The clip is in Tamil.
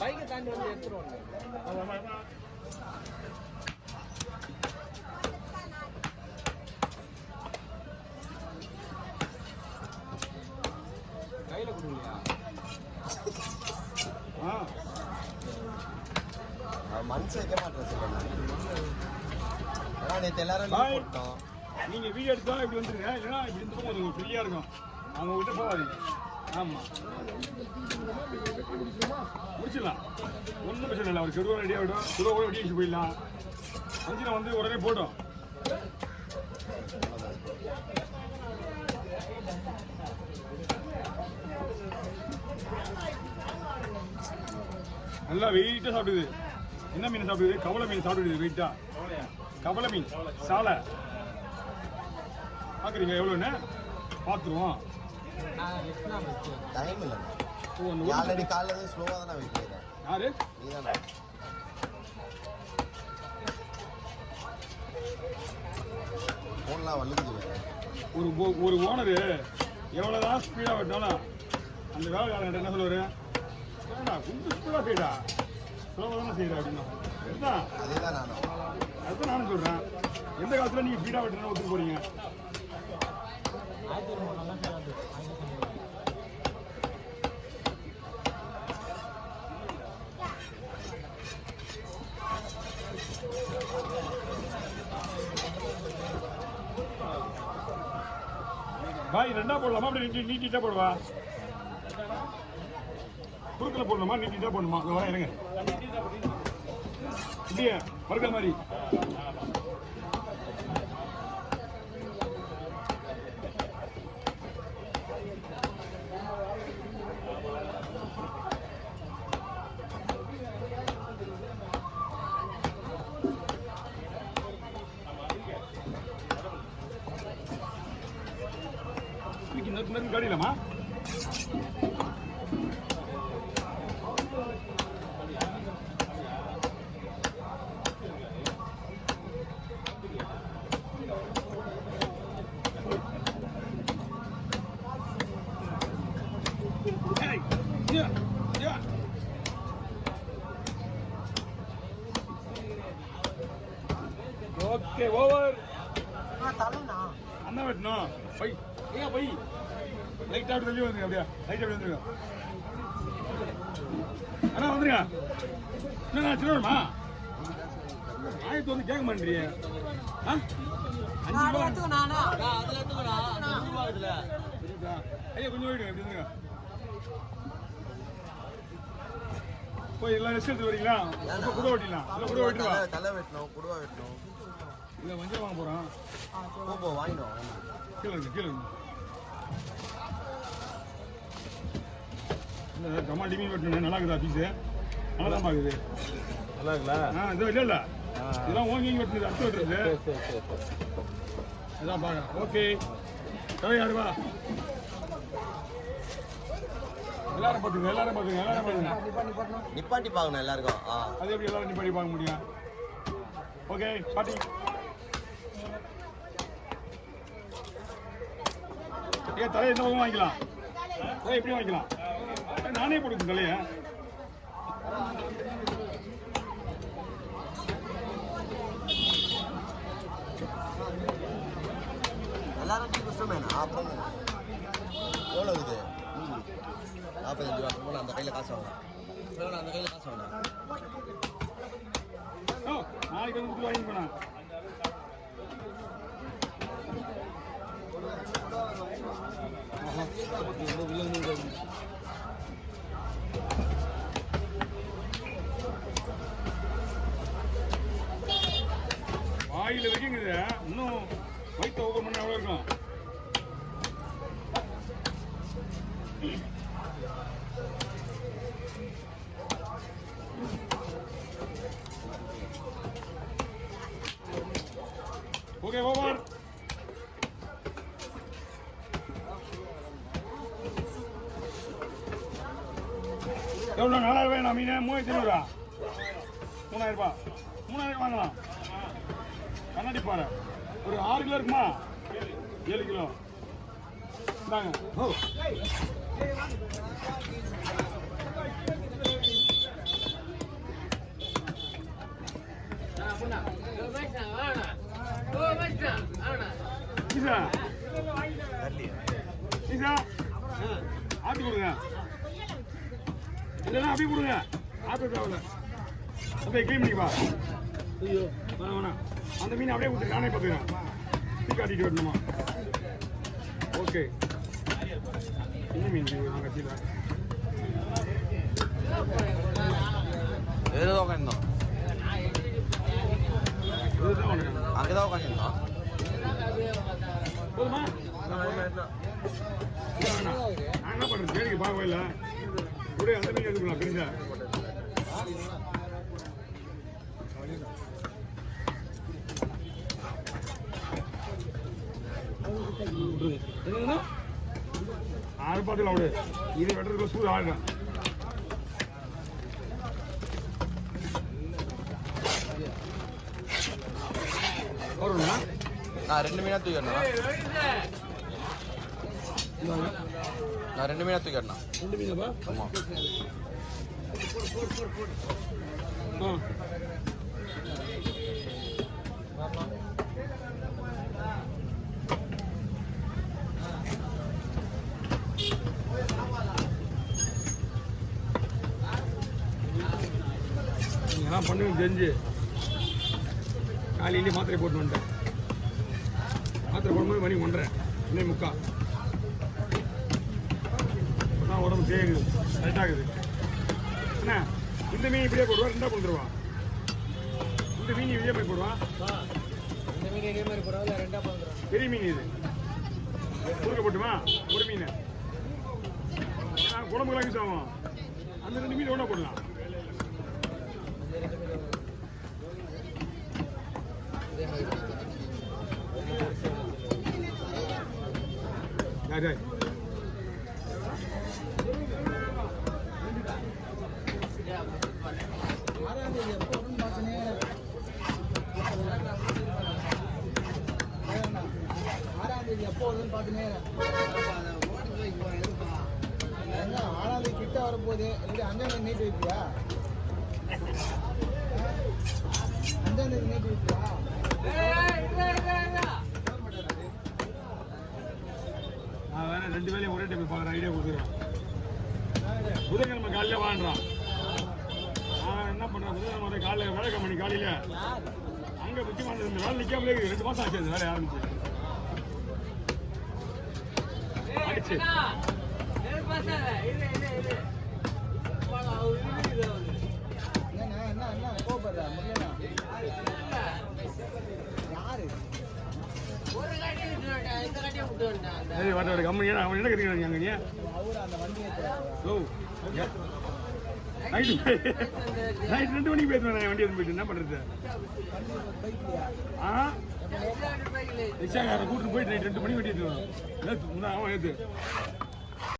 பைக்கை தாண்டி வந்து எடுத்துருவாங்க. கையில கொடுக்கலையா? மனசு வைக்க மாட்டேன் சார். நேற்று எல்லாரும் போட்டோம். நீங்க வீடியோ எடுத்தா இப்படி வந்துருங்க, இல்லைன்னா இப்படி இருந்தும் உங்களுக்கு ஃப்ரீயா இருக்கும். அவங்க கிட்ட போகாதீங்க. ஆமா முடிச்சிடலாம், ஒன்றும் பிரச்சனை இல்லை. அவர் கெடுவா ரெடி ஆகிடும், சுடுவா கூட வெடி வச்சு போயிடலாம். அஞ்சில் வந்து உடனே போட்டோம். நல்லா வெயிட்டாக சாப்பிடுது. என்ன மீன் சாப்பிடுது? கவலை மீன் சாப்பிடுது வெயிட்டா. கவலை மீன் சாலை பார்க்குறீங்க எவ்வளோன்னு பார்த்துருவோம். டைம் இல்லை. ஆல்ரெடி காலையில் ஸ்லோவாக தானே வைக்கிறேன். யாரு நீ தானே? ஃபோன்லாம் வலுக்குது. ஒரு ஓனரு எவ்வளோதான் ஸ்பீடாக வெட்டாலும் அந்த வேலைக்காரன் என்ன சொல்லுவார்? ஏடா கொஞ்சம் ஸ்பீடாக செய்யடா, ஸ்லோவாக தானே செய்யறா அப்படின்னா. அதுதான் நானும் சொல்கிறேன். எந்த காலத்தில் நீங்கள் ஸ்பீடாக வெட்டுறேன்னு ஒத்துக்கு போறீங்க? பாய் ரெண்டா போடலாமா? அப்படி நீட்டா போடுவா? குறுக்கில் போடணுமா நீட்டா போடணுமா? வர இருங்க. இப்படியே பருக்கிற மாதிரி. காடியிலமா ஓகே ஓவர். அண்ணா வெட்டணும். பை ஏன் பை லைட் ஆஃப் வெளியே வந்துருங்க. அப்படியா லைட் ஆஃப் வந்துருங்க. அண்ணா வந்துருங்க. என்ன சின்னமா ஆயிரத்து வந்து கேட்க மாட்டேறீங்க. ஐயா கொஞ்சம் போயிடுங்க. எப்படி இருந்துங்க போய் எல்லாம் ரெஸ்ட் எடுத்து வரீங்களா? குடுவா வெட்டிடலாம். இல்லை குடுவா வெட்டுவா? தலை வெட்டணும், குடுவா வெட்டணும். இல்லை மஞ்சள் வாங்க போகிறோம். வாங்கிடும். கீழே கம்மா டிமி வெட்டணும். நல்லா இருக்குதா பீஸு? நல்லா தான் பாக்குது. நல்லா இருக்குல்ல? இது இல்லை இதெல்லாம் ஓங்கி வெட்டுறது அடுத்து வெட்டுறது. இதான் பாக்க. ஓகே யாருவா எல்லாரும் பாத்துங்க. நிப்பாட்டி பார்க்கணும் எல்லாருக்கும். அது எப்படி எல்லாரும் நிப்பாட்டி பார்க்க முடியும்? ஓகே பாட்டி தலையை எந்த பக்கம் வாங்கிக்கலாம்? எப்படி வாங்கிக்கலாம்? நானே போட்டு தலைய எல்லாரும் கஷ்டமேண்ணா. அப்புறம் எவ்வளோ இருக்குது? 45 ரூபா. அந்த கையில் காசு வாங்க. அந்த கையில் காசு வாங்க. நாளைக்கு வந்து வாங்கி போனா வாயில வைக்குங்குது. இன்னும் வயிற்று ஓப்பன் பண்ண எவ்வளோ இருக்கும்? Okay over. எவ்வளோ? 4000 ரூபாய். நான் மீன் 3500. 3000 ரூபாய். 3000 வாங்கலாம். கண்ணாடி பாரு. ஒரு 6 கிலோ இருக்குமா? 7 கிலோ இந்தாங்க. ஈசா ஈசா ஆத்தி கொடுங்க இல்லைன்னா அப்படியே கொடுங்க ஆத்த தேவையில்ல அப்படியே க்ளீன் பண்ணிப்பா ஐயோ வேணாம் வேணாம் அந்த மீன் அப்படியே கொடுத்து நானே பார்த்துக்கிறேன் தீ காட்டிட்டு வரணுமா ஓகே என்ன மீன் நாங்கள் கட்சியில் வேறு ஏதோ உட்காந்துருந்தோம் அங்கே தான் உட்காந்துருந்தோம் போதுமா நான் என்ன பண்ணுறேன் தேடிக்கு பார்க்கவே இல்லை ஒரே அந்த மீன் எடுத்துக்கலாம் பிரிஞ்சா ஆறு பார்த்துல அவடு இது வெட்டுறதுக்கு சூடு ஆடுறேன் வரும்ண்ணா நான் 2 மீனா தூக்கிடணும் நான் 2 மீனா தூக்கிடணும் 2 மீனப்பா ஆமாம் நீங்கள்லாம் பண்ணுங்க தெரிஞ்சு காலையிலேயே மாத்திரை போட்டு வந்துட்டேன் மாத்திரை போடும்போது மணி 1:30 இன்னும் 3:45 அதான் உடம்பு தேங்குது கரெக்டாகுது அண்ணா இந்த மீன் இப்படியே போடுவா 2 கொடுத்துருவா இந்த மீன் இதே மாதிரி போடுவா இந்த மீன் இதே மாதிரி போடுறோம் 2 பண்ணுறோம் பெரிய மீன் இது குறுக்க போட்டுமா ஒரு மீன் குழம்புலாம் யூஸ் ஆகும் அந்த 2 மீன் ஒன்றா போடலாம் எப்போ வருதுன்னு பார்த்துனே 6ஆம் தேதி கிட்ட வரப்போகுது இல்லை 5ஆம் தேதி நீட்டு வைப்பியா 5ஆம் தேதி நீட்டு வைப்பியா நான் வேணா 2 வேலையும் ஒரே டைம் பார்க்குறேன் ஐடியா கொடுக்குறேன் புதன்கிழமை காலையில் வாங்குறான் நான் என்ன பண்ணுறேன் புதன்கிழமை காலையில் வேலை கம்பெனி காலையில் அங்கே முக்கியமான இந்த வேலை நிற்காமலே 2 மாதம் ஆச்சு அந்த வேலையை ஆரம்பிச்சு அடிச்சு என்ன கோபப்படுற முடியல யாரு சரி வர கம்பெனி அவன் என்ன கற்றுக்கிறாங்க அங்கே நீ அந்த வண்டியை ஓ நைட்டு 2 மணிக்கு போயிருந்தேன் வண்டி எடுத்து போயிட்டு என்ன பண்ணுறது ஆ ரிக்ஷாக்காரன் கூட்டிட்டு போயிட்டு நைட் 2 மணிக்கு வெட்டிட்டு நேற்று அவன் நேற்று